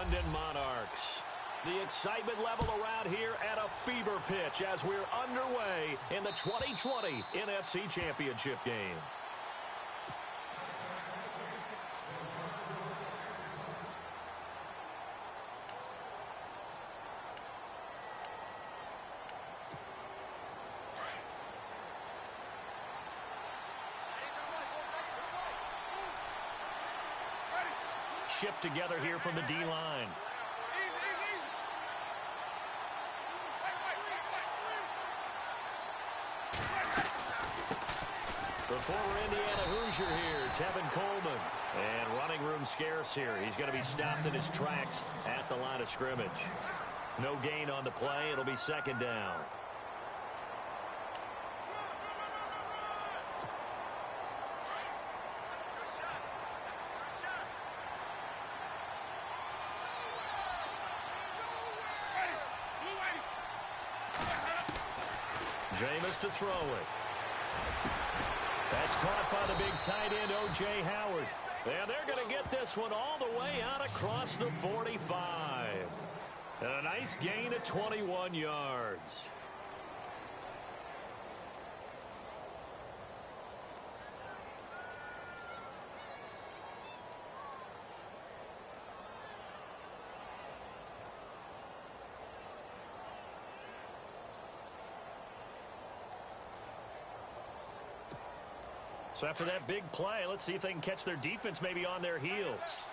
London Monarchs. The excitement level around here at a fever pitch as we're underway in the 2020 NFC Championship game. Shift together here from the D-line. The former Indiana Hoosier here, Tevin Coleman. And running room scarce here. He's going to be stopped in his tracks at the line of scrimmage. No gain on the play. It'll be second down. Jameis to throw it. That's caught by the big tight end, O.J. Howard. And they're going to get this one all the way out across the 45. And a nice gain of 21 yards. So after that big play, let's see if they can catch their defense maybe on their heels.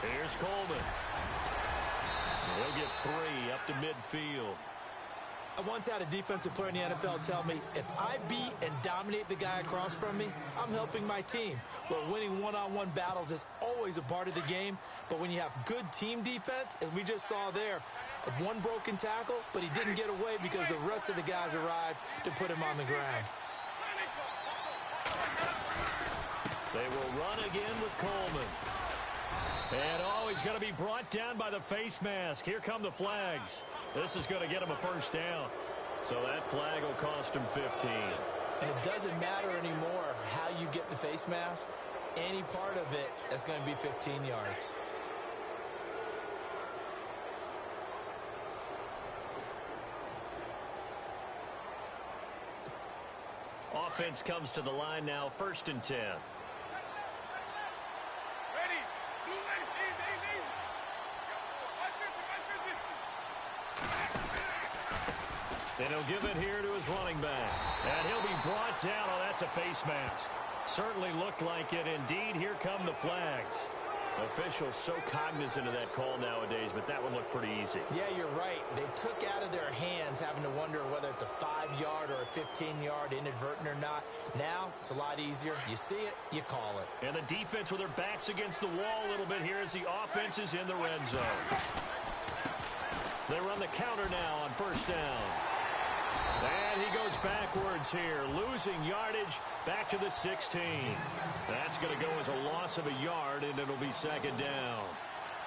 Here's Coleman. He'll get 3 up to midfield. I once had a defensive player in the NFL tell me, if I beat and dominate the guy across from me, I'm helping my team. Well, winning one-on-one battles is always a part of the game, but when you have good team defense, as we just saw there, one broken tackle, but he didn't get away because the rest of the guys arrived to put him on the ground. They will run again with Coleman. And, he's going to be brought down by the face mask. Here come the flags. This is going to get him a first down. So that flag will cost him 15. And it doesn't matter anymore how you get the face mask. Any part of it is going to be 15 yards. Offense comes to the line now, 1st and 10. And he'll give it here to his running back. And he'll be brought down. Oh, that's a face mask. Certainly looked like it. Indeed, here come the flags. Officials so cognizant of that call nowadays, but that one looked pretty easy. Yeah, you're right. They took out of their hands having to wonder whether it's a 5-yard or a 15-yard inadvertent or not. Now, it's a lot easier. You see it, you call it. And the defense with their backs against the wall a little bit here as the offense is in the red zone. They run the counter now on 1st down. And he goes backwards here, losing yardage back to the 16. That's going to go as a loss of a yard, and it'll be 2nd down.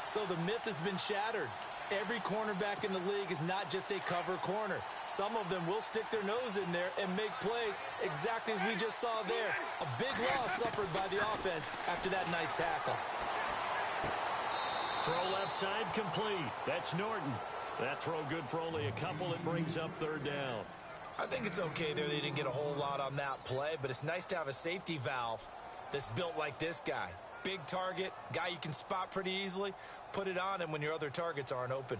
So the myth has been shattered. Every cornerback in the league is not just a cover corner. Some of them will stick their nose in there and make plays exactly as we just saw there. A big loss suffered by the offense after that nice tackle. Throw left side complete. That's Norton. That throw good for only a couple. It brings up 3rd down. I think it's okay there. They didn't get a whole lot on that play, but it's nice to have a safety valve that's built like this guy. Big target, guy you can spot pretty easily. Put it on him when your other targets aren't open.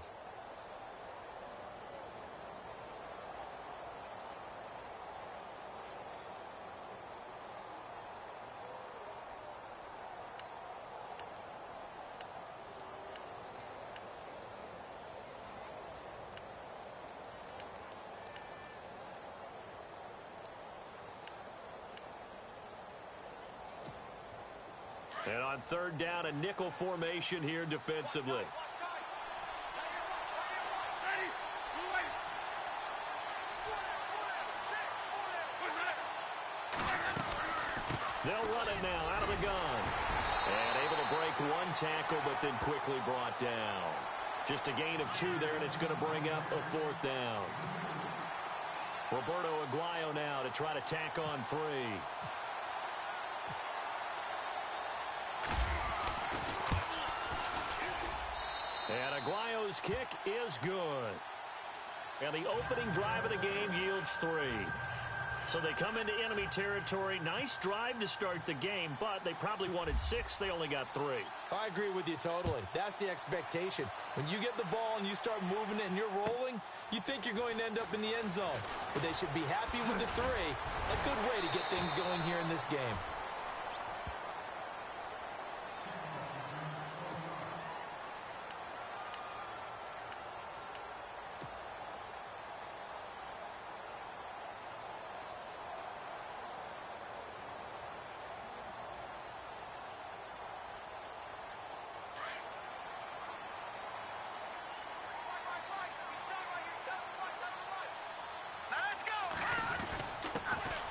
And on 3rd down, a nickel formation here defensively. They'll run it now out of the gun. And able to break one tackle, but then quickly brought down. Just a gain of 2 there, and it's going to bring up a 4th down. Roberto Aguayo now to try to tack on 3. And Aguayo's kick is good. And the opening drive of the game yields 3. So they come into enemy territory. Nice drive to start the game, but they probably wanted 6. They only got 3. I agree with you totally. That's the expectation. When you get the ball and you start moving it and you're rolling, you think you're going to end up in the end zone. But they should be happy with the 3. A good way to get things going here in this game.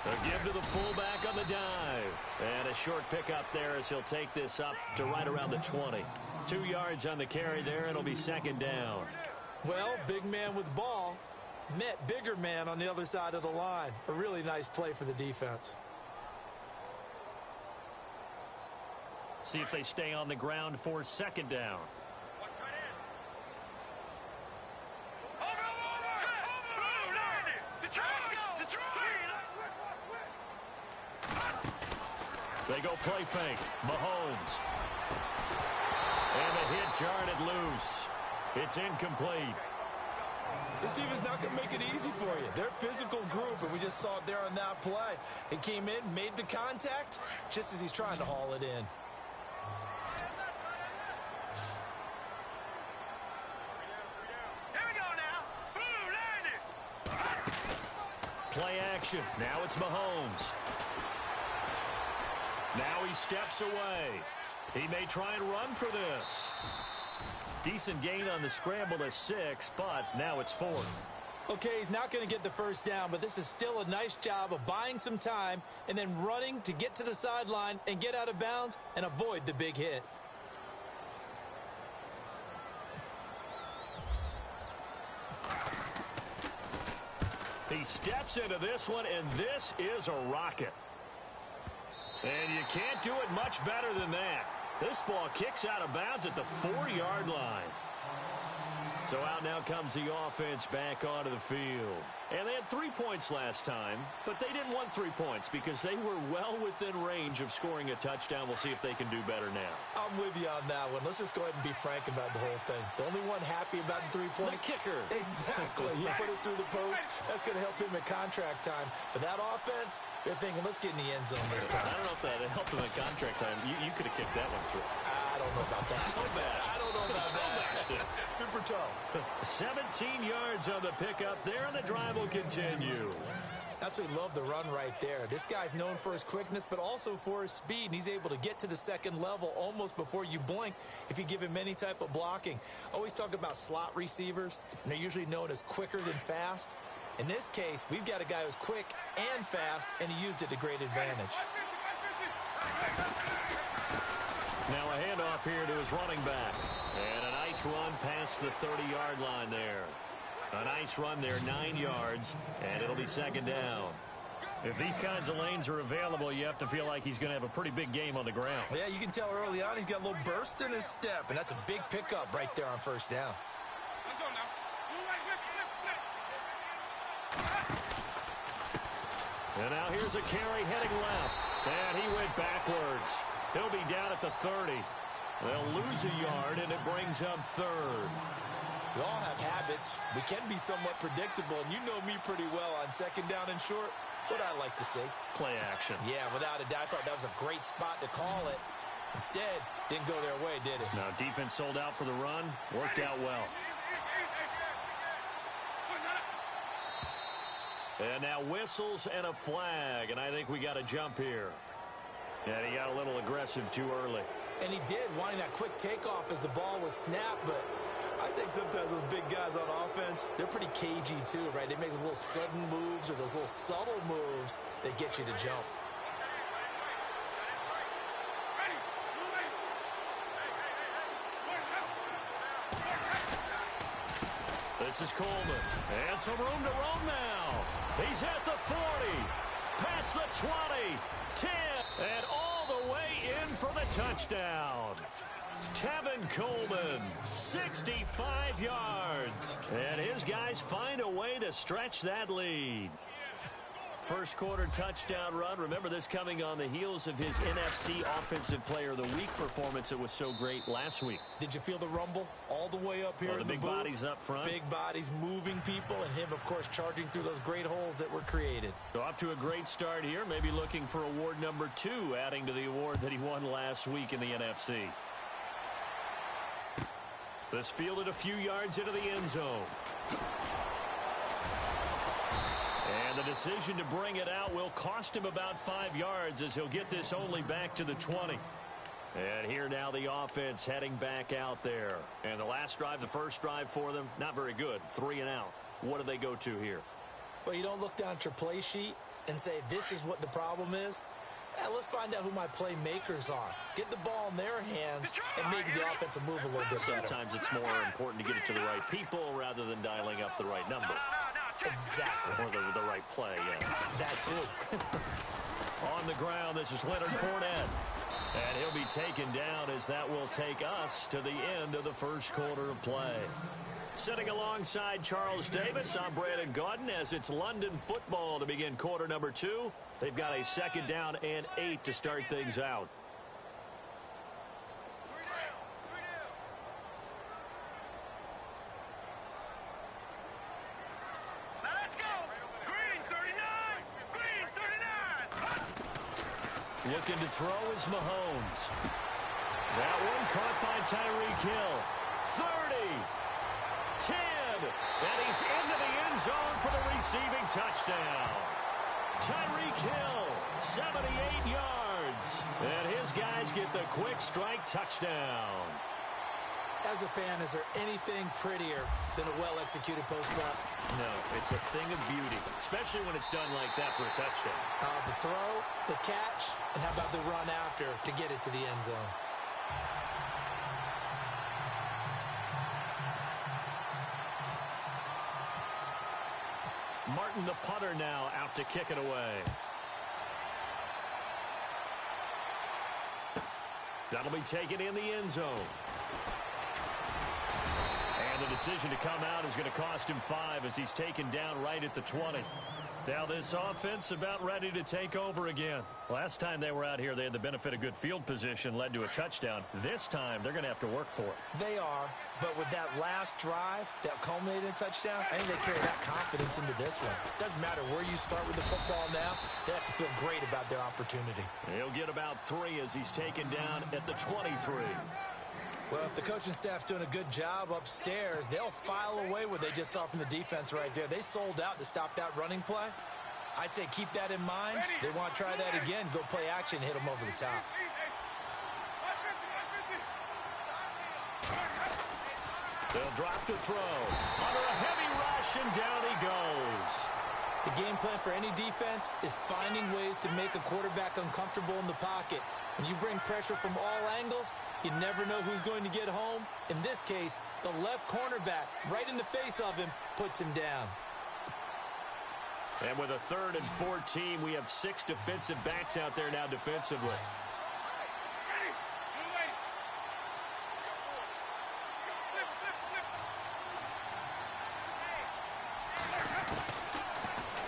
A give to the fullback on the dive. And a short pickup there as he'll take this up to right around the 20. 2 yards on the carry there. It'll be second down. Well, big man with ball met bigger man on the other side of the line. A really nice play for the defense. See if they stay on the ground for second down. They go play fake. Mahomes. And the hit jarred it loose. It's incomplete. This defense not going to make it easy for you. They're a physical group, and we just saw it there on that play. He came in, made the contact, just as he's trying to haul it in. Here we go now. Play action. Now it's Mahomes. Now he steps away. He may try and run for this. Decent gain on the scramble to 6, but now it's 4th. Okay, he's not going to get the first down, but this is still a nice job of buying some time and then running to get to the sideline and get out of bounds and avoid the big hit. He steps into this one, and this is a rocket. And you can't do it much better than that. This ball kicks out of bounds at the 4-yard line. So out now comes the offense back onto the field. And they had 3 points last time, but they didn't want 3 points because they were well within range of scoring a touchdown. We'll see if they can do better now. I'm with you on that one. Let's just go ahead and be frank about the whole thing. The only one happy about the 3-point. The kicker. Exactly. He put it through the post. That's going to help him at contract time. But that offense, they're thinking, let's get in the end zone this time. I don't know if that helped him at contract time. You could have kicked that one through. I don't know about that. I don't know about that. Super toe. 17 yards on the pickup there, and the drive will continue. Absolutely love the run right there. This guy's known for his quickness, but also for his speed, and he's able to get to the second level almost before you blink if you give him any type of blocking. Always talk about slot receivers, and they're usually known as quicker than fast. In this case, we've got a guy who's quick and fast, and he used it to great advantage. Now a handoff here to his running back. And a nice run past the 30-yard line there. A nice run there, 9 yards, and it'll be second down. If these kinds of lanes are available, you have to feel like he's going to have a pretty big game on the ground. Yeah, you can tell early on he's got a little burst in his step, and that's a big pickup right there on first down. And now here's a carry heading left. And he went backwards. He'll be down at the 30. They'll lose a yard, and it brings up third. We all have habits. We can be somewhat predictable, and you know me pretty well on second down and short. What I like to see. Play action. Yeah, without a doubt. I thought that was a great spot to call it. Instead, didn't go their way, did it? Now, defense sold out for the run. Worked out well. And now whistles and a flag, and I think we got a jump here. Yeah, he got a little aggressive too early. And he did, wanting that quick takeoff as the ball was snapped, but I think sometimes those big guys on offense, they're pretty cagey too, right? They make those little sudden moves or those little subtle moves that get you to jump. This is Coleman. And some room to roam now. He's at the 40. Past the 20. 10. And all the way in for the touchdown. Tevin Coleman, 65 yards. And his guys find a way to stretch that lead. First quarter touchdown run. Remember, this coming on the heels of his NFC Offensive Player of the Week performance that was so great last week. Did you feel the rumble all the way up here in the big booth? bodies up front. Big bodies moving people, and him, of course, charging through those great holes that were created. So off to a great start here. Maybe looking for award number 2, adding to the award that he won last week in the NFC. This fielded a few yards into the end zone. And the decision to bring it out will cost him about 5 yards as he'll get this only back to the 20. And here now the offense heading back out there. And the last drive, the first drive for them, not very good. 3 and out. What do they go to here? Well, you don't look down at your play sheet and say, this is what the problem is. Let's find out who my playmakers are. Get the ball in their hands, and maybe the offense will move a little bit better. Sometimes it's more important to get it to the right people rather than dialing up the right number. Exactly. Or the right play, yeah. That too. On the ground, this is Leonard Fournette. And he'll be taken down as that will take us to the end of the first quarter of play. Sitting alongside Charles Davis, I'm Brandon Gaudin as it's London football to begin quarter number 2. They've got a second down and 8 to start things out. Let's go. Green 39. Green 39. Looking to throw is Mahomes. That one caught by Tyreek Hill. 30. 10. And he's into the end zone for the receiving touchdown. Tyreek Hill, 78 yards. And his guys get the quick strike touchdown. As a fan, is there anything prettier than a well-executed post route? No, it's a thing of beauty, especially when it's done like that for a touchdown. The throw, the catch, and how about the run after to get it to the end zone? Martin, the punter, now out to kick it away. That'll be taken in the end zone. And the decision to come out is going to cost him 5 as he's taken down right at the 20. Now this offense about ready to take over again. Last time they were out here, they had the benefit of good field position, led to a touchdown. This time, they're going to have to work for it. They are, but with that last drive that culminated in a touchdown, I think they carry that confidence into this one. Doesn't matter where you start with the football now, they have to feel great about their opportunity. He'll get about 3 as he's taken down at the 23. Well, if the coaching staff's doing a good job upstairs, they'll file away what they just saw from the defense right there. They sold out to stop that running play. I'd say keep that in mind. They want to try that again, go play action, hit them over the top. They'll drop the throw. Under a heavy rush, and down he goes. The game plan for any defense is finding ways to make a quarterback uncomfortable in the pocket. When you bring pressure from all angles, you never know who's going to get home. In this case, the left cornerback, right in the face of him, puts him down. And with a 3rd and 14, we have 6 defensive backs out there now defensively.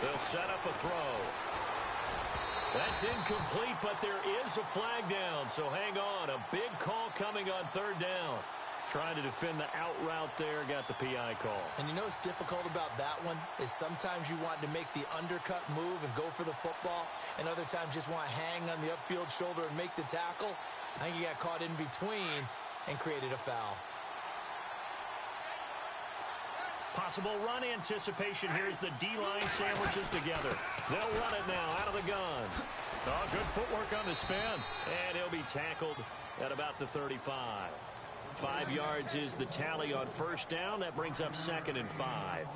They'll set up a throw. That's incomplete, but there is a flag down, so hang on. A big call coming on 3rd down. Trying to defend the out route there, got the PI call. And you know what's difficult about that one is sometimes you want to make the undercut move and go for the football, and other times just want to hang on the upfield shoulder and make the tackle. I think he got caught in between and created a foul. Possible run anticipation here as the D-line sandwiches together. They'll run it now out of the gun. Oh, good footwork on the spin. And he'll be tackled at about the 35. 5 yards is the tally on 1st down. That brings up 2nd and 5.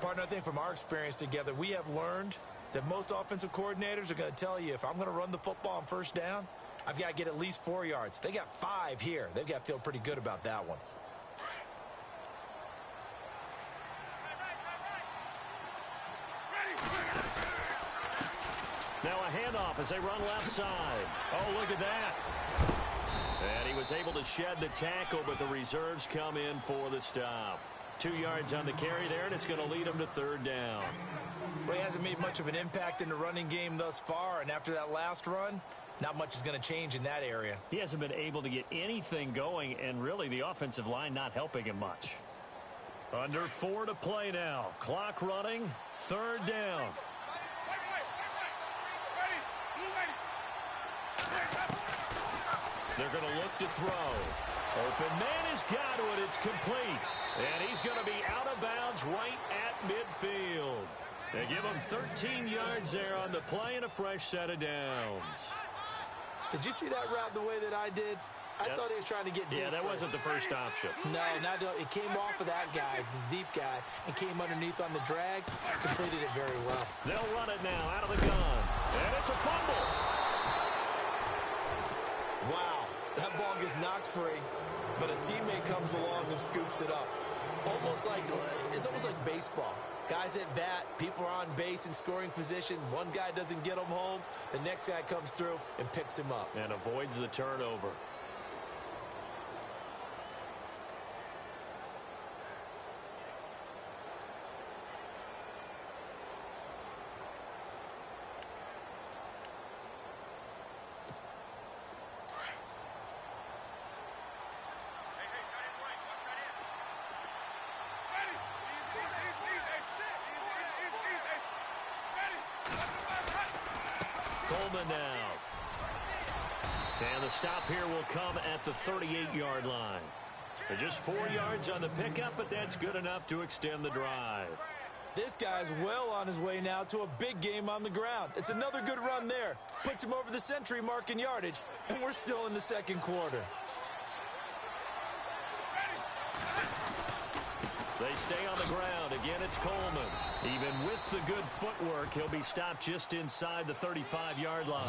Partner, I think from our experience together, we have learned that most offensive coordinators are going to tell you, if I'm going to run the football on 1st down, I've got to get at least 4 yards. They got 5 here. They've got to feel pretty good about that one. Now a handoff as they run left side. Oh, look at that. And he was Was able to shed the tackle, but the reserves come in for the stop. 2 yards on the carry there, and it's going to lead him to third down. Well, he hasn't made much of an impact in the running game thus far, and after that last run, not much is going to change in that area. He hasn't been able to get anything going, and really the offensive line not helping him much. Under 4 to play now. Clock running, third down. They're going to look to throw. Open man has got it. It's complete. And he's going to be out of bounds right at midfield. They give him 13 yards there on the play and a fresh set of downs. Did you see that route the way that I did? I thought he was trying to get deep. Yeah, that first. wasn't the first option. No, it came off of that guy, the deep guy, and came underneath on the drag. Completed it very well. They'll run it now out of the gun. And it's a fumble. Wow, that ball gets knocked free, but a teammate comes along and scoops it up. It's almost like baseball. Guys at bat, people are on base in scoring position. One guy doesn't get him home. The next guy comes through and picks him up. And avoids the turnover. Coleman now. And the stop here will come at the 38-yard line. They're just 4 yards on the pickup, but that's good enough to extend the drive. This guy's well on his way now to a big game on the ground. It's another good run there. Puts him over the century mark in yardage, and we're still in the second quarter. They stay on the ground. Again, it's Coleman. Even with the good footwork, he'll be stopped just inside the 35-yard line.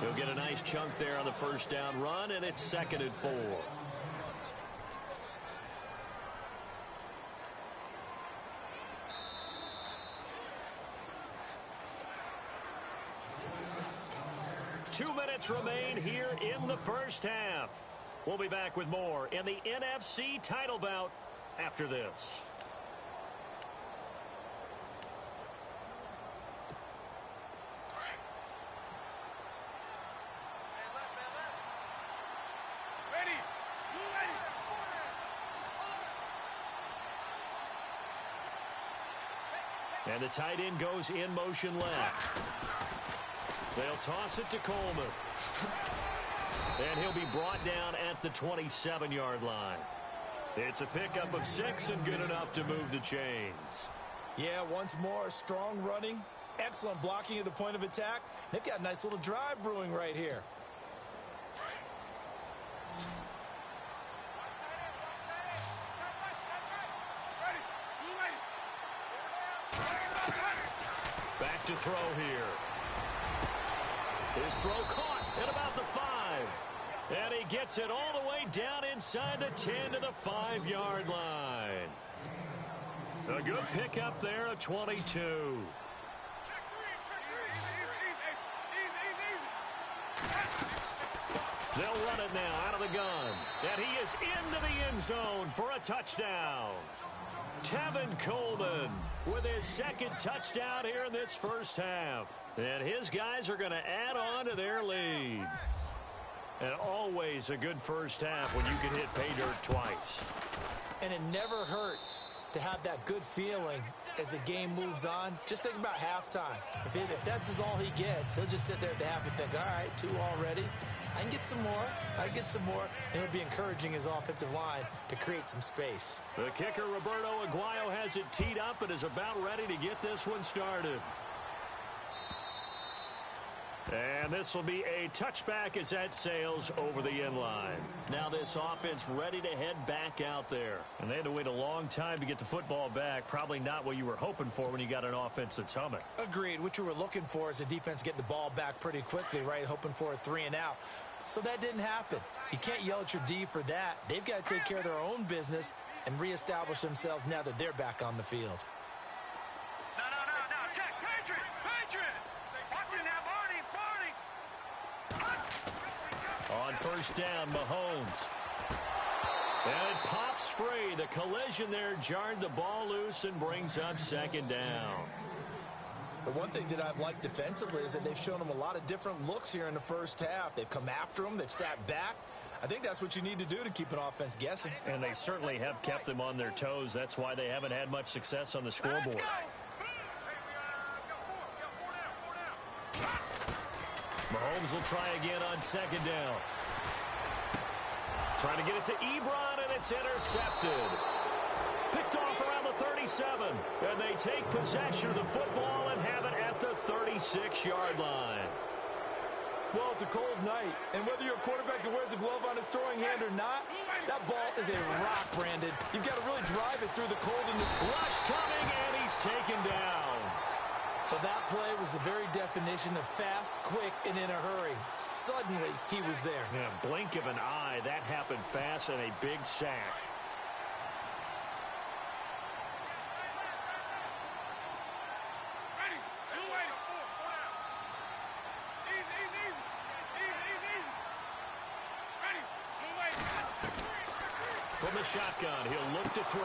He'll get a nice chunk there on the first down run, and it's 2nd and 4. Two minutes remain here in the first half. We'll be back with more in the NFC title bout after this. And the tight end goes in motion left. They'll toss it to Coleman. And he'll be brought down at the 27-yard line. It's a pickup of 6 and good enough to move the chains. Yeah, once more, strong running, excellent blocking at the point of attack. They've got a nice little drive brewing right here. Back to throw here. His throw caught at about the 5. And he gets it all the way down inside the 10 to the 5-yard line. A good pickup there, a 22. They'll run it now out of the gun. And he is into the end zone for a touchdown. Tevin Coleman with his 2nd touchdown here in this first half. And his guys are going to add on to their lead. And always a good first half when you can hit pay dirt twice. And it never hurts to have that good feeling as the game moves on. Just think about halftime. If that's all he gets, he'll just sit there at the half and think, all right, 2 already. I can get some more. I can get some more. And he'll be encouraging his offensive line to create some space. The kicker, Roberto Aguayo, has it teed up and is about ready to get this one started. And this will be a touchback as that sails over the end line. Now this offense ready to head back out there. And they had to wait a long time to get the football back. Probably not what you were hoping for when you got an offense that's humming. Agreed. What you were looking for is the defense getting the ball back pretty quickly, right? Hoping for a 3 and out. So that didn't happen. You can't yell at your D for that. They've got to take care of their own business and reestablish themselves now that they're back on the field. No. Check. Patriot. Watch it now, Barney. On first down, Mahomes. And it pops free. The collision there jarred the ball loose and brings up second down. The one thing that I've liked defensively is that they've shown them a lot of different looks here in the first half. They've come after them. They've sat back. I think that's what you need to do to keep an offense guessing. And they certainly have kept them on their toes. That's why they haven't had much success on the scoreboard. Mahomes will try again on second down. Trying to get it to Ebron, and it's intercepted. Picked off around the 37, and they take possession of the football and have it at the 36-yard line. Well, it's a cold night, and whether you're a quarterback that wears a glove on his throwing hand or not, that ball is a rock, Brandon. You've got to really drive it through the cold. And the rush coming, and he's taken down. But that play was the very definition of fast, quick, and in a hurry. Suddenly, he was there. Yeah, blink of an eye. That happened fast and a big sack. From the shotgun, he'll look to throw.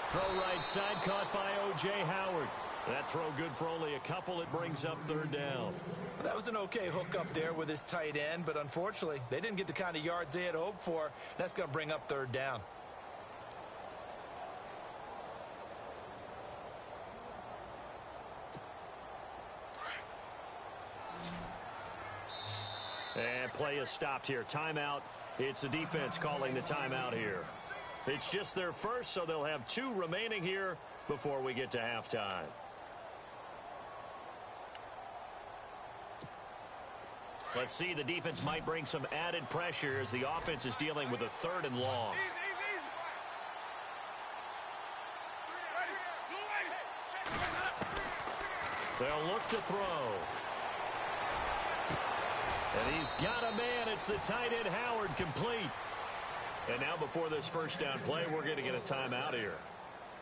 Throw right side, caught by O.J. Howard. That throw good for only a couple. It brings up third down. That was an okay hook up there with his tight end, but unfortunately, they didn't get the kind of yards they had hoped for. That's going to bring up third down. And play is stopped here. Timeout. It's the defense calling the timeout here. It's just their first, so they'll have 2 remaining here before we get to halftime. Let's see, the defense might bring some added pressure as the offense is dealing with a 3rd and long. They'll look to throw. And he's got a man. It's the tight end, Howard, complete. And now before this first down play, we're going to get a timeout here,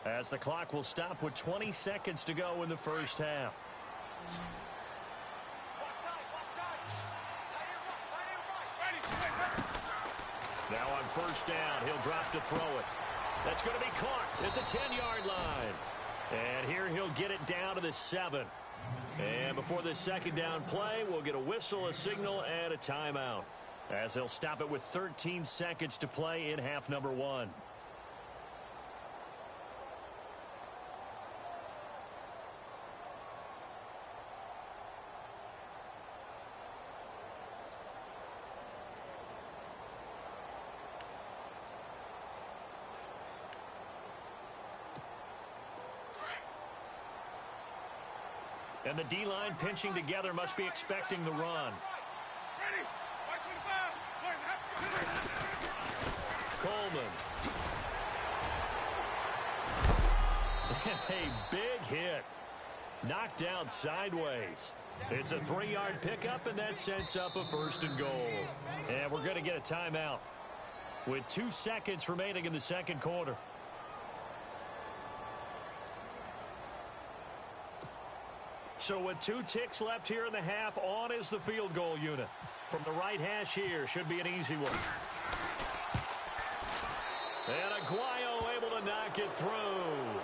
as the clock will stop with 20 seconds to go in the first half. Now on first down, he'll drop to throw it. That's going to be caught at the 10-yard line. And here he'll get it down to the 7. And before this second down play, we'll get a whistle, a signal, and a timeout, as they'll stop it with 13 seconds to play in half number 1. And the D-line pinching together must be expecting the run. Coleman. A big hit. Knocked down sideways. It's a 3-yard pickup, and that sets up a 1st and goal. And we're going to get a timeout with 2 seconds remaining in the second quarter. So with 2 ticks left here in the half, on is the field goal unit. From the right hash here, should be an easy one. And Aguayo able to knock it through.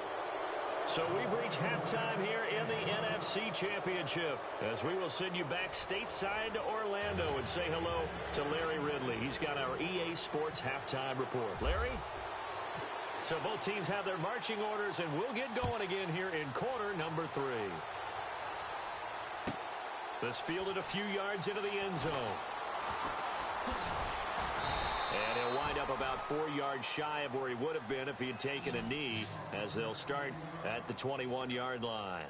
So we've reached halftime here in the NFC Championship, as we will send you back stateside to Orlando and say hello to Larry Ridley. He's got our EA Sports halftime report. Larry? So both teams have their marching orders, and we'll get going again here in quarter number 3. This fielded a few yards into the end zone. And he'll wind up about 4 yards shy of where he would have been if he had taken a knee, as they'll start at the 21-yard line.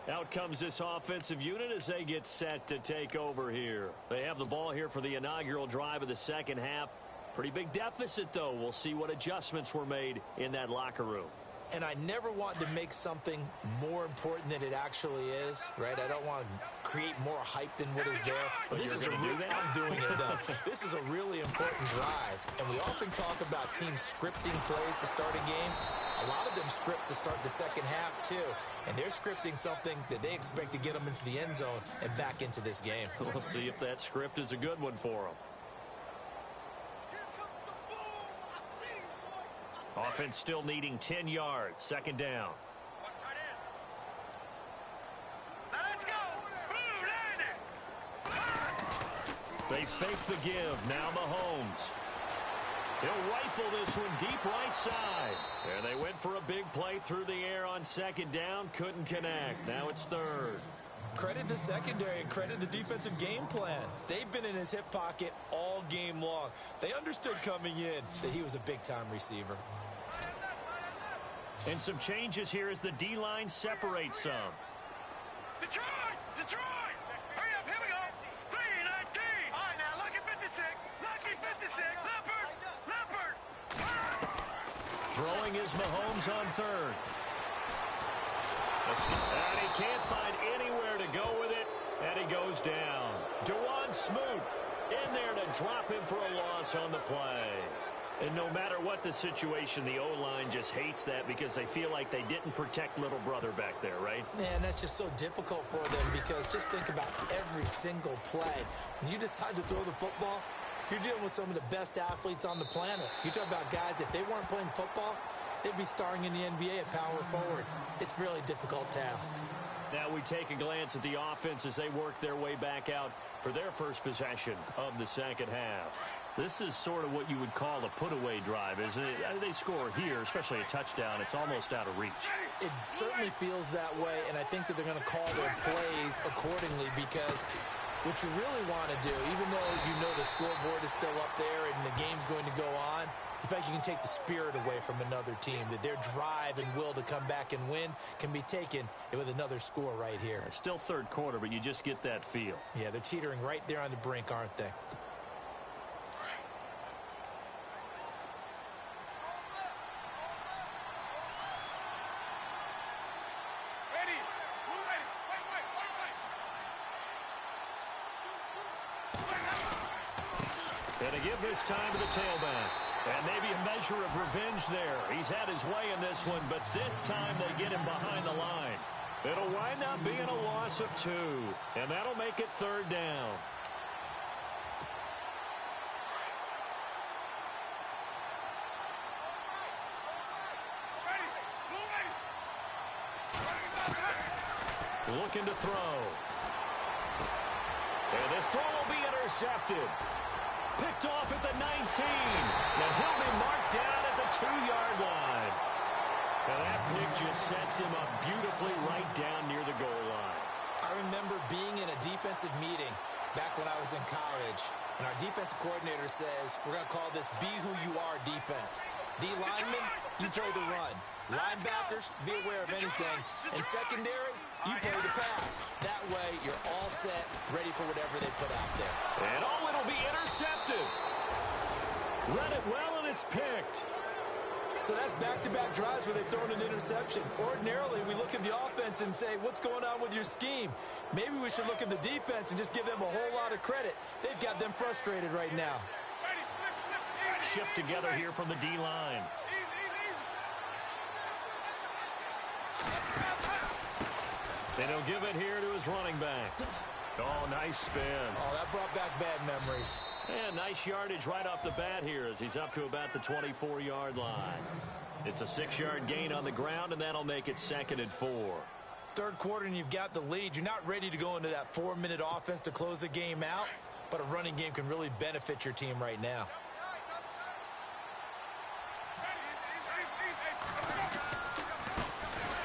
Out comes this offensive unit as they get set to take over here. They have the ball here for the inaugural drive of the second half. Pretty big deficit, though. We'll see what adjustments were made in that locker room. And I never want to make something more important than it actually is, right? I don't want to create more hype than what is there. But this is I'm doing it, though. This is a really important drive. And we often talk about teams scripting plays to start a game. A lot of them script to start the second half, too. And they're scripting something that they expect to get them into the end zone and back into this game. We'll see if that script is a good one for them. Offense still needing 10 yards. Second down. Let's go. They fake the give. Now Mahomes. He'll rifle this one deep right side. And they went for a big play through the air on second down. Couldn't connect. Now it's third. Credit the secondary and credit the defensive game plan. They've been in his hip pocket all game long. They understood coming in that he was a big-time receiver. And some changes here as the D-line separates some. Detroit! Detroit! Hurry up, here we go. 3-19. All right, now, lucky 56. Lucky 56. Leopard! Throwing is Mahomes on third. And he can't find anywhere to go with it, and he goes down. Dewan Smoot in there to drop him for a loss on the play. And no matter what the situation, the O-line just hates that because they feel like they didn't protect little brother back there, right? Man, that's just so difficult for them because just think about every single play. When you decide to throw the football, you're dealing with some of the best athletes on the planet. You talk about guys, if they weren't playing football, they'd be starring in the NBA at power forward. It's a really difficult task. Now we take a glance at the offense as they work their way back out for their first possession of the second half. This is sort of what you would call a put-away drive, isn't it? They score here, especially a touchdown. It's almost out of reach. It certainly feels that way, and I think that they're going to call their plays accordingly because what you really want to do, even though you know the scoreboard is still up there and the game's going to go on, in fact, you can take the spirit away from another team, that their drive and will to come back and win can be taken with another score right here. It's still third quarter, but you just get that feel. Yeah, they're teetering right there on the brink, aren't they? And to give this time to the tailback. And maybe a measure of revenge there. He's had his way in this one, but this time they get him behind the line. It'll wind up being a loss of 2, and that'll make it third down. Looking to throw. And this throw will be intercepted. Picked off at the 19. And he'll be marked down at the 2-yard line. And that pick just sets him up beautifully right down near the goal line. I remember being in a defensive meeting back when I was in college, and our defensive coordinator says, we're going to call this Be Who You Are defense. D linemen, you play the run. Linebackers, be aware of anything. And secondary, you play the pass. That way, you're all set, ready for whatever they put out there. And it'll be intercepted. Read it well, and it's picked. So that's back-to-back drives where they've thrown an interception. Ordinarily, we look at the offense and say, what's going on with your scheme? Maybe we should look at the defense and just give them a whole lot of credit. They've got them frustrated right now. Shift together here from the D-line. And he'll give it here to his running back. Oh, nice spin. Oh, that brought back bad memories. And nice yardage right off the bat here as he's up to about the 24-yard line. It's a 6-yard gain on the ground, and that'll make it 2nd and 4. Third quarter, and you've got the lead. You're not ready to go into that 4-minute offense to close the game out, but a running game can really benefit your team right now.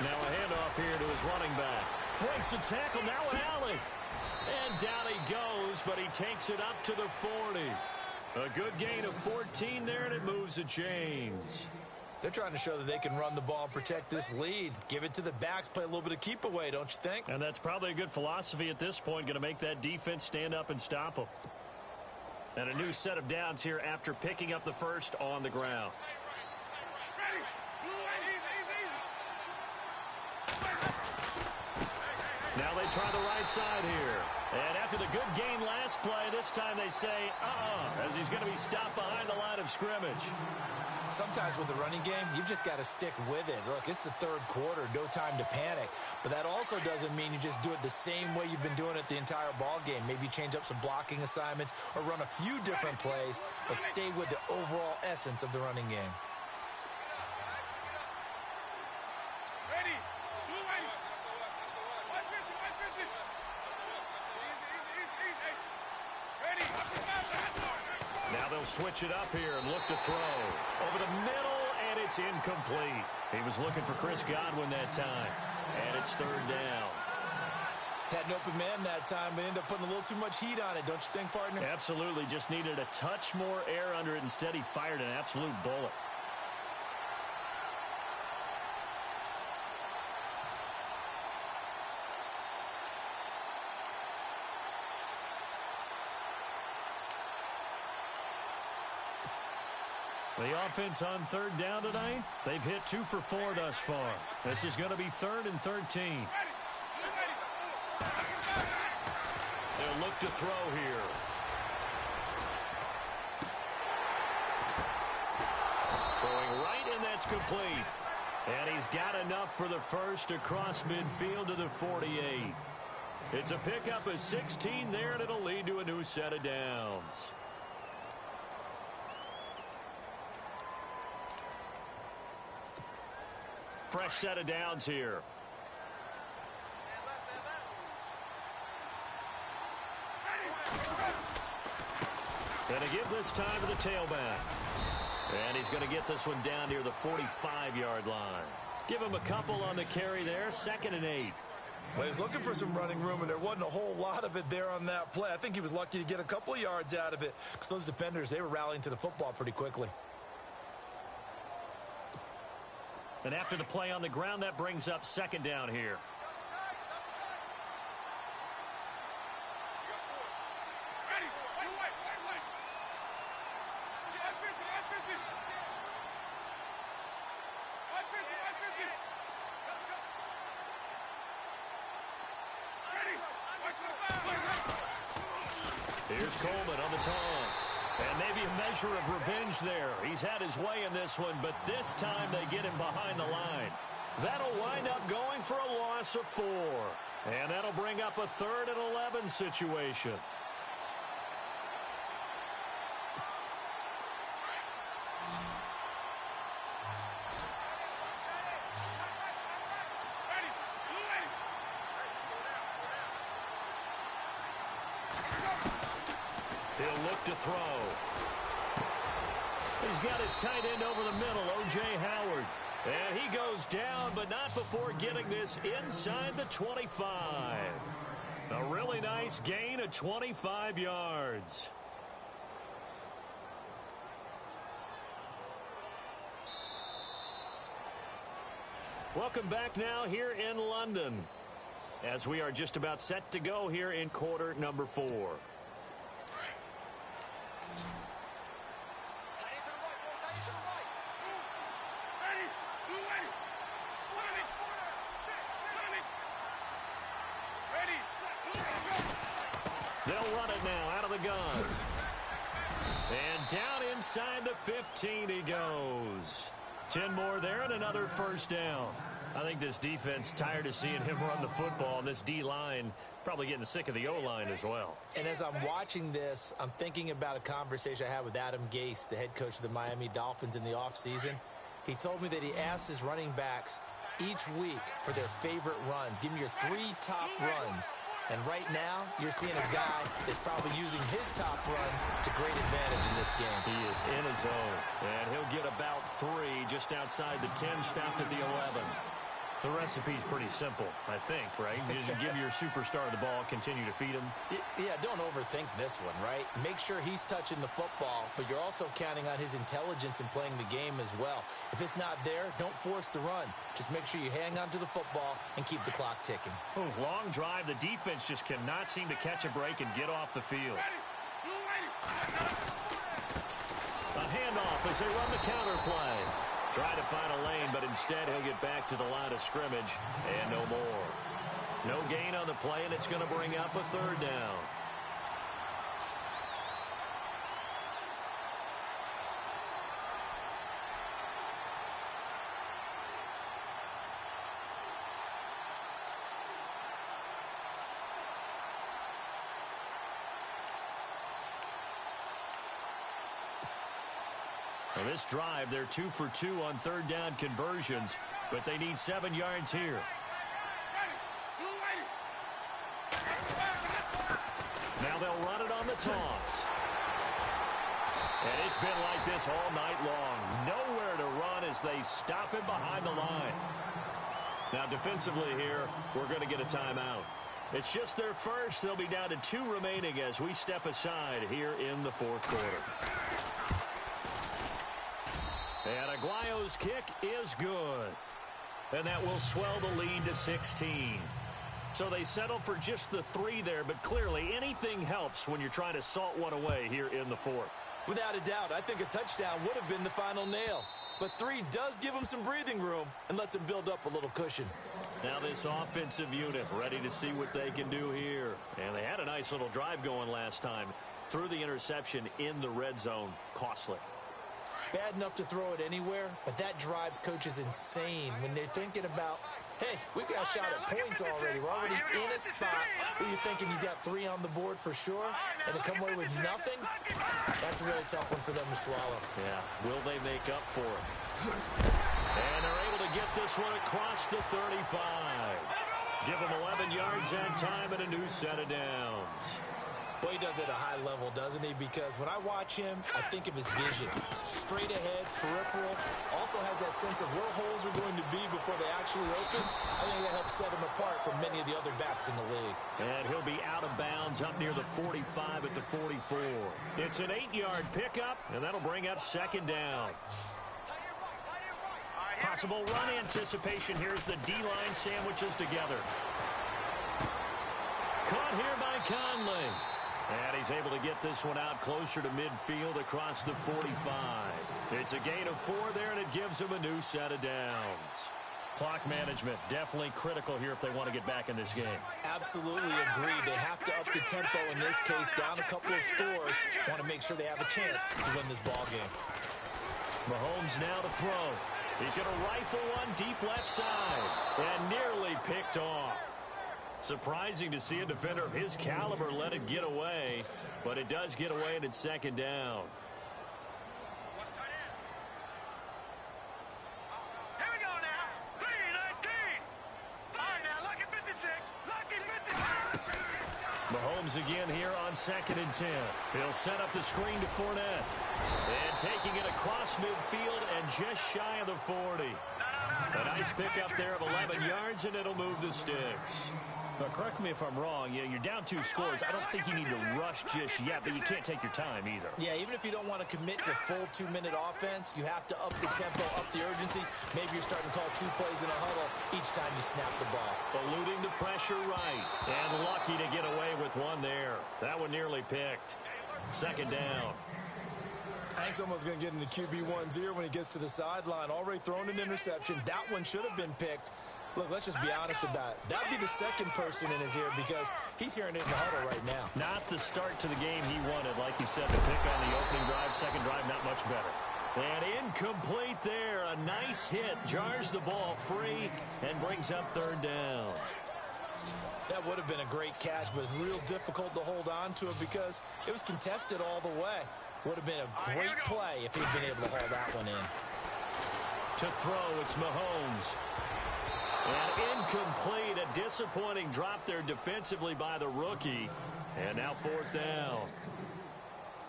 Now a handoff here to his running back. Breaks the tackle, now an alley. And down he goes, but he takes it up to the 40. A good gain of 14 there, and it moves the chains. They're trying to show that they can run the ball and protect this lead. Give it to the backs, play a little bit of keep away, don't you think? And that's probably a good philosophy at this point, going to make that defense stand up and stop them. And a new set of downs here after picking up the first on the ground. Now they try the right side here. And after the good gain last play, this time they say, as he's going to be stopped behind the line of scrimmage. Sometimes with the running game, you've just got to stick with it. Look, it's the third quarter, no time to panic. But that also doesn't mean you just do it the same way you've been doing it the entire ball game. Maybe change up some blocking assignments or run a few different plays, but stay with the overall essence of the running game. They'll switch it up here and look to throw. Over the middle, and it's incomplete. He was looking for Chris Godwin that time. And it's third down. Had an open man that time, but ended up putting a little too much heat on it, don't you think, partner? Absolutely. Just needed a touch more air under it. Instead, he fired an absolute bullet. The offense on third down tonight, they've hit 2 for 4 thus far. This is going to be 3rd and 13. They'll look to throw here. Throwing right, and that's complete. And he's got enough for the first across midfield to the 48. It's a pickup of 16 there, and it'll lead to a new set of downs. Fresh set of downs here. Going to give this time to the tailback. And he's going to get this one down near the 45-yard line. Give him a couple on the carry there. 2nd and 8. Well, he's looking for some running room, and there wasn't a whole lot of it there on that play. I think he was lucky to get a couple of yards out of it because those defenders, they were rallying to the football pretty quickly. And after the play on the ground, that brings up 2nd down here. Here's Coleman on the toss. And maybe a measure of revenge there. He's had his way in this one, but this time they get him behind the line. That'll wind up going for a loss of 4. And that'll bring up a 3rd and 11 situation. He'll look to throw. He's got his tight end over the middle, O.J. Howard. And he goes down, but not before getting this inside the 25. A really nice gain of 25 yards. Welcome back now here in London, as we are just about set to go here in quarter number 4. They'll run it now out of the gun. And down inside the 15 he goes. 10 more there and another first down. I think this defense tired of seeing him run the football, and this D-line probably getting sick of the O-line as well. And as I'm watching this, I'm thinking about a conversation I had with Adam Gase, the head coach of the Miami Dolphins, in the offseason. He told me that he asked his running backs each week for their favorite runs. Give me your 3 top runs. And right now, you're seeing a guy that's probably using his top runs to great advantage in this game. He is in his zone, and he'll get about 3 just outside the 10, stopped at the 11. The recipe's pretty simple, I think, right? Just give your superstar the ball, continue to feed him. Yeah, don't overthink this one, right? Make sure he's touching the football, but you're also counting on his intelligence in playing the game as well. If it's not there, don't force the run. Just make sure you hang on to the football and keep the clock ticking. Oh, long drive. The defense just cannot seem to catch a break and get off the field. A handoff as they run the counter play. Try to find a lane, but instead he'll get back to the line of scrimmage and no more. No gain on the play, and it's going to bring up a 3rd down. Now this drive, they're 2 for 2 on 3rd down conversions, but they need 7 yards here. Now they'll run it on the toss. And it's been like this all night long. Nowhere to run as they stop him behind the line. Now, defensively here, we're going to get a timeout. It's just their first. They'll be down to 2 remaining as we step aside here in the fourth quarter. And Aguayo's kick is good. And that will swell the lead to 16. So they settle for just the 3 there, but clearly anything helps when you're trying to salt one away here in the fourth. Without a doubt, I think a touchdown would have been the final nail. But 3 does give them some breathing room and lets them build up a little cushion. Now this offensive unit ready to see what they can do here. And they had a nice little drive going last time. Threw the interception in the red zone. Costly. Bad enough to throw it anywhere, but that drives coaches insane when they're thinking about, hey, we've got a shot at points already. We're already in a spot where you're thinking you got 3 on the board for sure, and to come away with nothing, that's a really tough one for them to swallow. Yeah, will they make up for it? And they're able to get this one across the 35. Give them 11 yards that time and a new set of downs. Boy, he does it at a high level, doesn't he? Because when I watch him, I think of his vision. Straight ahead, peripheral. Also has that sense of where holes are going to be before they actually open. I think that helps set him apart from many of the other backs in the league. And he'll be out of bounds up near the 45 at the 44. It's an 8-yard pickup, and that'll bring up second down. Possible run anticipation. Here's the D-line sandwiches together. Caught here by Conley. And he's able to get this one out closer to midfield across the 45. It's a gain of 4 there, and it gives him a new set of downs. Clock management, definitely critical here if they want to get back in this game. Absolutely agreed. They have to up the tempo in this case, down a couple of scores. Want to make sure they have a chance to win this ball game. Mahomes now to throw. He's going to rifle one deep left side and nearly picked off. Surprising to see a defender of his caliber let it get away, but it does get away and it's second down. Here we go now. 3-19. All right, now, lucky 56. Lucky 56. Mahomes again here on 2nd and 10. He'll set up the screen to Fournette. And taking it across midfield and just shy of the 40. A nice pickup there of 11 yards, and it'll move the sticks. But correct me if I'm wrong, you're down 2 scores. I don't think you need to rush just yet, but you can't take your time either. Yeah, even if you don't want to commit to full 2-minute offense, you have to up the tempo, up the urgency. Maybe you're starting to call 2 plays in a huddle each time you snap the ball. Eluding the pressure right, and lucky to get away with one there. That one nearly picked. Second down. I think someone's going to get into QB1's ear when he gets to the sideline. Already thrown an interception. That one should have been picked. Look, let's just be honest about it. That would be the second person in his ear because he's hearing it in the huddle right now. Not the start to the game he wanted. Like you said, the pick on the opening drive, second drive, not much better. And incomplete there. A nice hit. Jars the ball free and brings up third down. That would have been a great catch, but it's real difficult to hold on to it because it was contested all the way. Would have been a great play if he'd been able to haul that one in. To throw, it's Mahomes. And incomplete, a disappointing drop there defensively by the rookie. And now fourth down.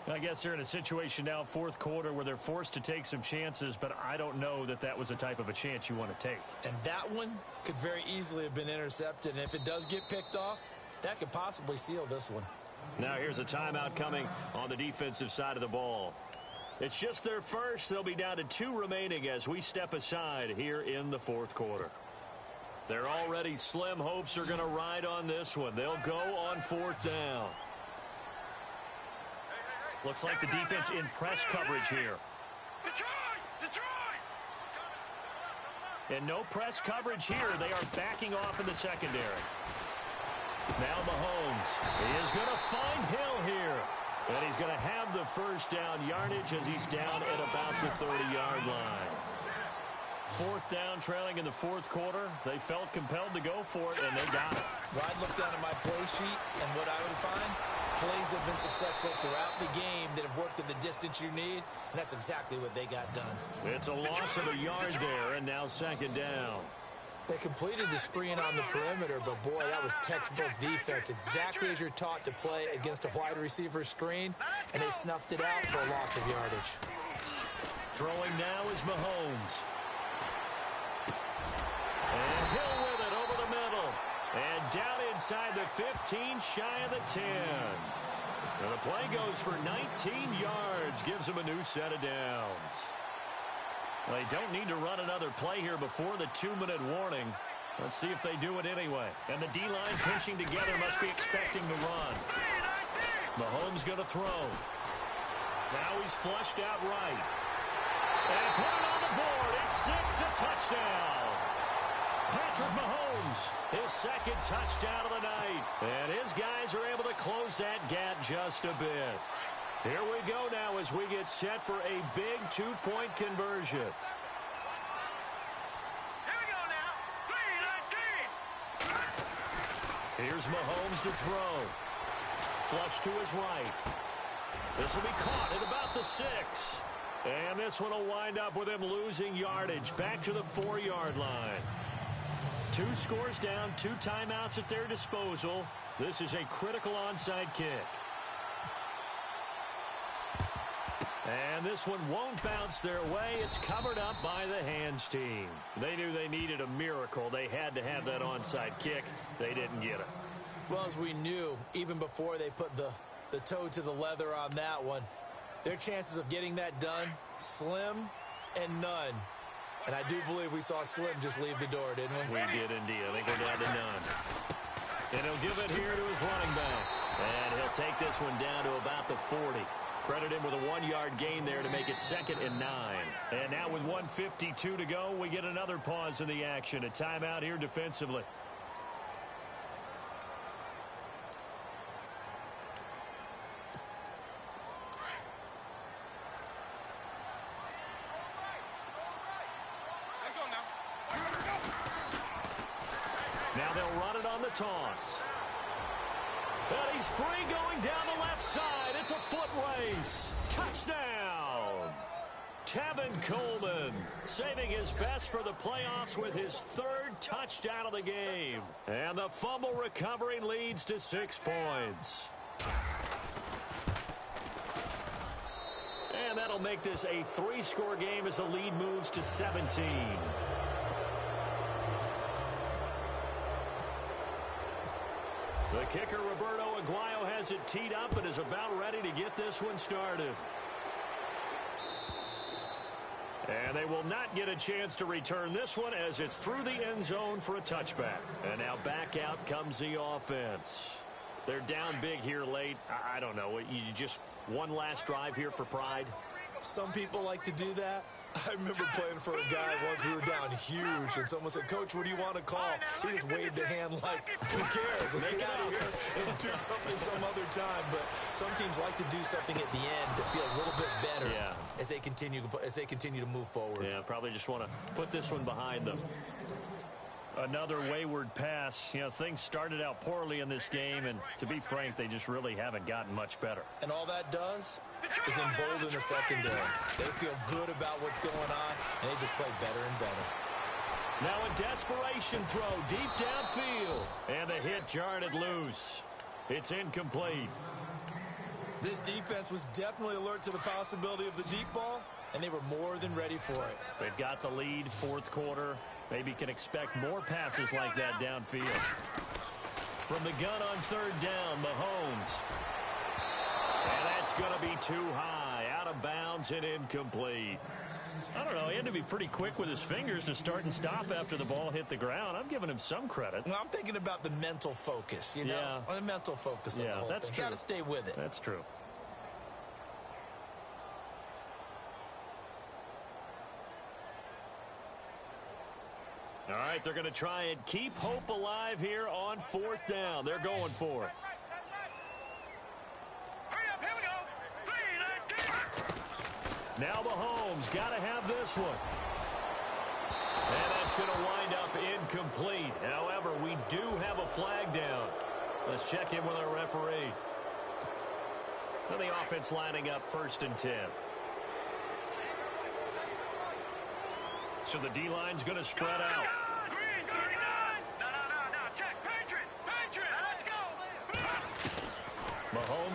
I guess they're in a situation now, fourth quarter, where they're forced to take some chances, but I don't know that that was the type of a chance you want to take. And that one could very easily have been intercepted. And if it does get picked off, that could possibly seal this one. Now here's a timeout coming on the defensive side of the ball. It's just their first. They'll be down to 2 remaining as we step aside here in the fourth quarter. Their already slim hopes are going to ride on this one. They'll go on fourth down. Looks like the defense in press coverage here. Detroit! And no press coverage here. They are backing off in the secondary. Now Mahomes. He is going to find Hill here. And he's going to have the first down yardage as he's down at about the 30-yard line. Fourth down, trailing in the fourth quarter. They felt compelled to go for it, and they got it. Well, I'd look down at my play sheet, and what I would find, plays have been successful throughout the game that have worked at the distance you need, and that's exactly what they got done. It's a loss of a yard there, and now second down. They completed the screen on the perimeter, but boy, that was textbook defense. Exactly as you're taught to play against a wide receiver screen, and they snuffed it out for a loss of yardage. Throwing now is Mahomes. And Hill with it over the middle. And down inside the 15, shy of the 10. And the play goes for 19 yards, gives him a new set of downs. They don't need to run another play here before the 2-minute warning. Let's see if they do it anyway. And the D-line pinching together must be expecting the run. Mahomes going to throw. Now he's flushed out right. And put it on the board. It's 6, a touchdown. Patrick Mahomes, his second touchdown of the night. And his guys are able to close that gap just a bit. Here we go now as we get set for a big 2-point conversion. Here we go now. 3-19. Here's Mahomes to throw. Flush to his right. This will be caught at about the 6. And this one will wind up with him losing yardage back to the 4-yard line. 2 scores down, 2 timeouts at their disposal. This is a critical onside kick. And this one won't bounce their way. It's covered up by the hands team. They knew they needed a miracle. They had to have that onside kick. They didn't get it. Well, as we knew, even before they put the toe to the leather on that one, their chances of getting that done, slim and none. And I do believe we saw Slim just leave the door, didn't we? We did indeed. I think we're down to none. And he'll give it here to his running back. And he'll take this one down to about the 40. Credit him with a 1-yard gain there to make it 2nd and 9. And now with 1:52 to go, we get another pause in the action. A timeout here defensively. Now they'll run it on the toss. And he's free going down the left side. It's a foot race. Touchdown. Tevin Coleman saving his best for the playoffs with his 3rd touchdown of the game. And the fumble recovery leads to 6 points. And that'll make this a 3-score game as the lead moves to 17. The kicker, Roberto Aguayo, has it teed up and is about ready to get this one started. And they will not get a chance to return this one as it's through the end zone for a touchback. And now back out comes the offense. They're down big here late. I don't know. You just one last drive here for pride? Some people like to do that. I remember playing for a guy once. We were down huge, and someone said, "Coach, what do you want to call?" He just waved a hand like, "Who cares? Let's get out of here and do something some other time." But some teams like to do something at the end to feel a little bit better as they continue to move forward. Yeah, probably just want to put this one behind them. Another wayward pass. You know, things started out poorly in this game, and to be frank, they just really haven't gotten much better. And all that does is embolden the secondary. They feel good about what's going on, and they just play better and better. Now a desperation throw deep downfield, and the hit jarred it loose. It's incomplete. This defense was definitely alert to the possibility of the deep ball, and they were more than ready for it. They've got the lead, 4th quarter. Maybe can expect more passes like that downfield. From the gun on 3rd down, Mahomes. And that's going to be too high, out of bounds and incomplete. I don't know, he had to be pretty quick with his fingers to start and stop after the ball hit the ground. I'm giving him some credit. Well, I'm thinking about the mental focus, you know? The mental focus of the whole that's thing. true. Got to stay with it. That's true. All right, they're going to try and keep hope alive here on 4th down. They're going for it. Hurry up, here we go. 3-19. Now Mahomes got to have this one. And that's going to wind up incomplete. However, we do have a flag down. Let's check in with our referee. And the offense lining up 1st and 10. So the D-line's going to spread out.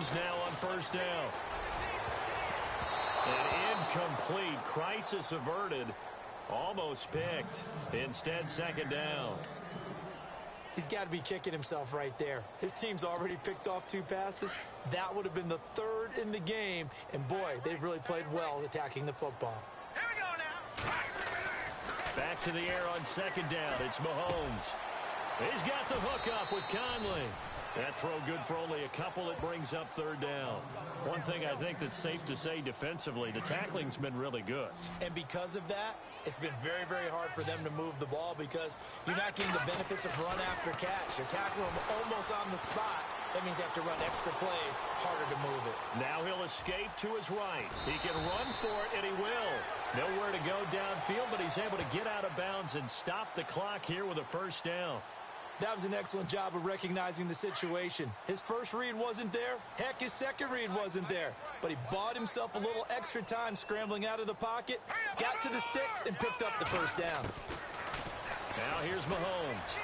Mahomes now on first down. An incomplete. Crisis averted. Almost picked. Instead, second down. He's got to be kicking himself right there. His team's already picked off 2 passes. That would have been the 3rd in the game. And, boy, they've really played well attacking the football. Here we go now. Back to the air on second down. It's Mahomes. He's got the hook up with Conley. That throw good for only a couple. It brings up third down. One thing I think that's safe to say defensively, the tackling's been really good. And because of that, it's been very, very hard for them to move the ball because you're not getting the benefits of run after catch. You're tackling them almost on the spot. That means you have to run extra plays, harder to move it. Now he'll escape to his right. He can run for it, and he will. Nowhere to go downfield, but he's able to get out of bounds and stop the clock here with a first down. That was an excellent job of recognizing the situation. His first read wasn't there. Heck, his second read wasn't there. But he bought himself a little extra time scrambling out of the pocket, got to the sticks, and picked up the first down. Now here's Mahomes.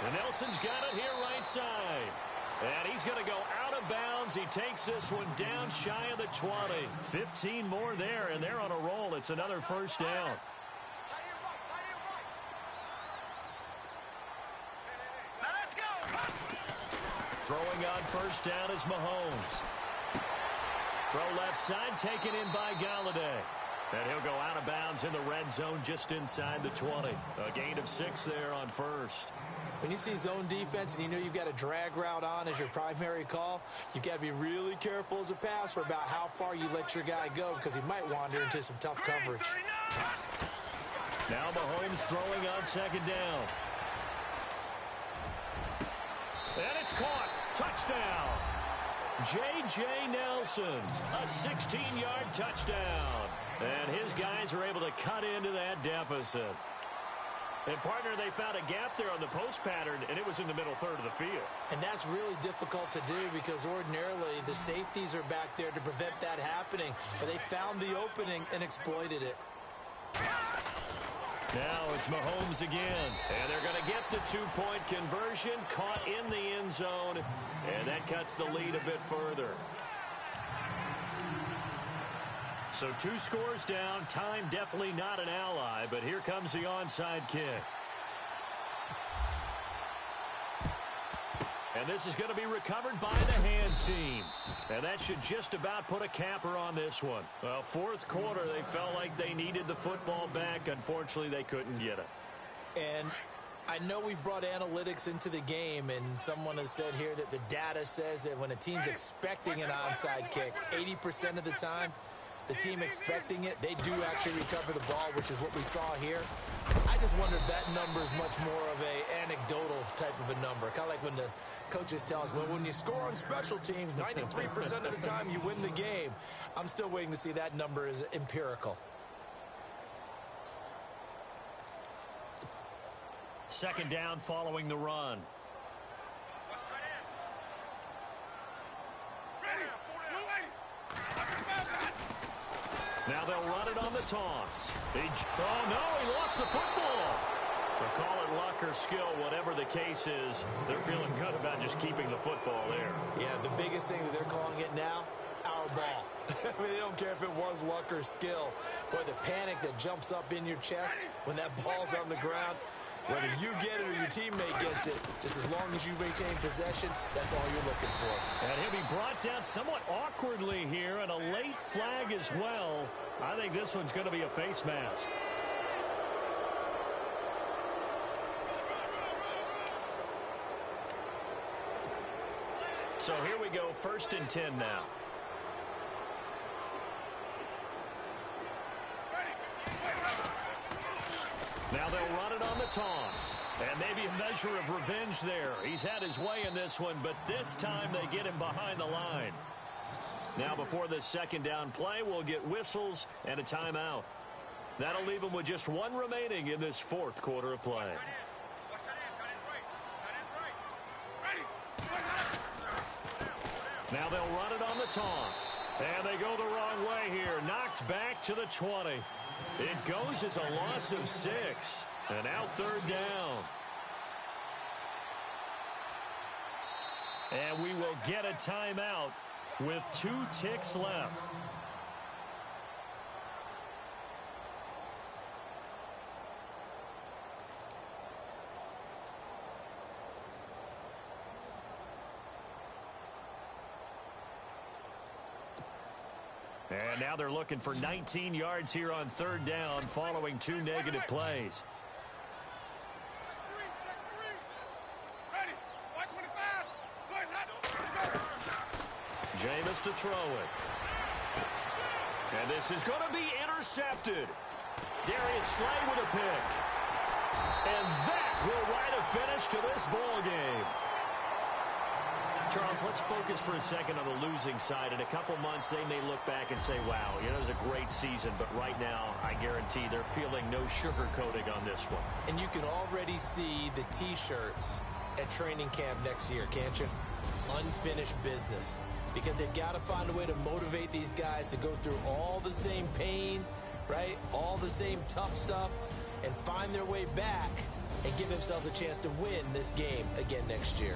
And Nelson's got it here right side. And he's going to go out of bounds. He takes this one down shy of the 20. 15 more there, and they're on a roll. It's another first down. Throwing on first down is Mahomes. Throw left side, taken in by Galladay. And he'll go out of bounds in the red zone just inside the 20. A gain of 6 there on first. When you see zone defense and you know you've got a drag route on as your primary call, you've got to be really careful as a passer about how far you let your guy go because he might wander into some tough coverage. Now Mahomes throwing on second down. And it's caught. Touchdown. J.J. Nelson, a 16-yard touchdown. And his guys are able to cut into that deficit. And, partner, they found a gap there on the post pattern, and it was in the middle third of the field. And that's really difficult to do because ordinarily the safeties are back there to prevent that happening. But they found the opening and exploited it. Now it's Mahomes again. And they're going to get the 2-point conversion, caught in the end zone, and that cuts the lead a bit further. So 2 scores down. Time definitely not an ally, but here comes the onside kick. And this is going to be recovered by the hands team. And that should just about put a capper on this one. Well, fourth quarter, they felt like they needed the football back. Unfortunately, they couldn't get it. And I know we brought analytics into the game, and someone has said here that the data says that when a team's expecting an onside kick, 80% of the time, the team expecting it, they do actually recover the ball, which is what we saw here. I just wonder if that number is much more of a anecdotal type of a number. Kind of like when the coaches tell us, well, when you score on special teams, 93% of the time you win the game. I'm still waiting to see that number is empirical. Second down following the run. Now they'll run it on the toss. Oh, no, he lost the football. They'll call it luck or skill, whatever the case is. They're feeling good about just keeping the football there. Yeah, the biggest thing that they're calling it now, our ball. I mean, they don't care if it was luck or skill. But the panic that jumps up in your chest when that ball's on the ground, whether you get it or your teammate gets it, just as long as you retain possession, that's all you're looking for. And he'll be brought down somewhat awkwardly here, and a late flag as well. I think this one's going to be a face mask. So here we go, 1st and 10 now. Now they'll run it on the toss. And maybe a measure of revenge there. He's had his way in this one, but this time they get him behind the line. Now before this second down play, we'll get whistles and a timeout. That'll leave them with just 1 remaining in this fourth quarter of play. Now they'll run it on the toss. And they go the wrong way here. Knocked back to the 20. It goes as a loss of 6. And now third down. And we will get a timeout with 2 ticks left. And now they're looking for 19 yards here on 3rd down following 2 negative plays. Jameis to throw it. And this is going to be intercepted. Darius Slay with a pick. And that will write a finish to this ball game. Charles, let's focus for a second on the losing side. In a couple months, they may look back and say, wow, you know, it was a great season. But right now, I guarantee they're feeling no sugarcoating on this one. And you can already see the T-shirts at training camp next year, can't you? Unfinished business. Because they've got to find a way to motivate these guys to go through all the same pain, right? All the same tough stuff, and find their way back and give themselves a chance to win this game again next year.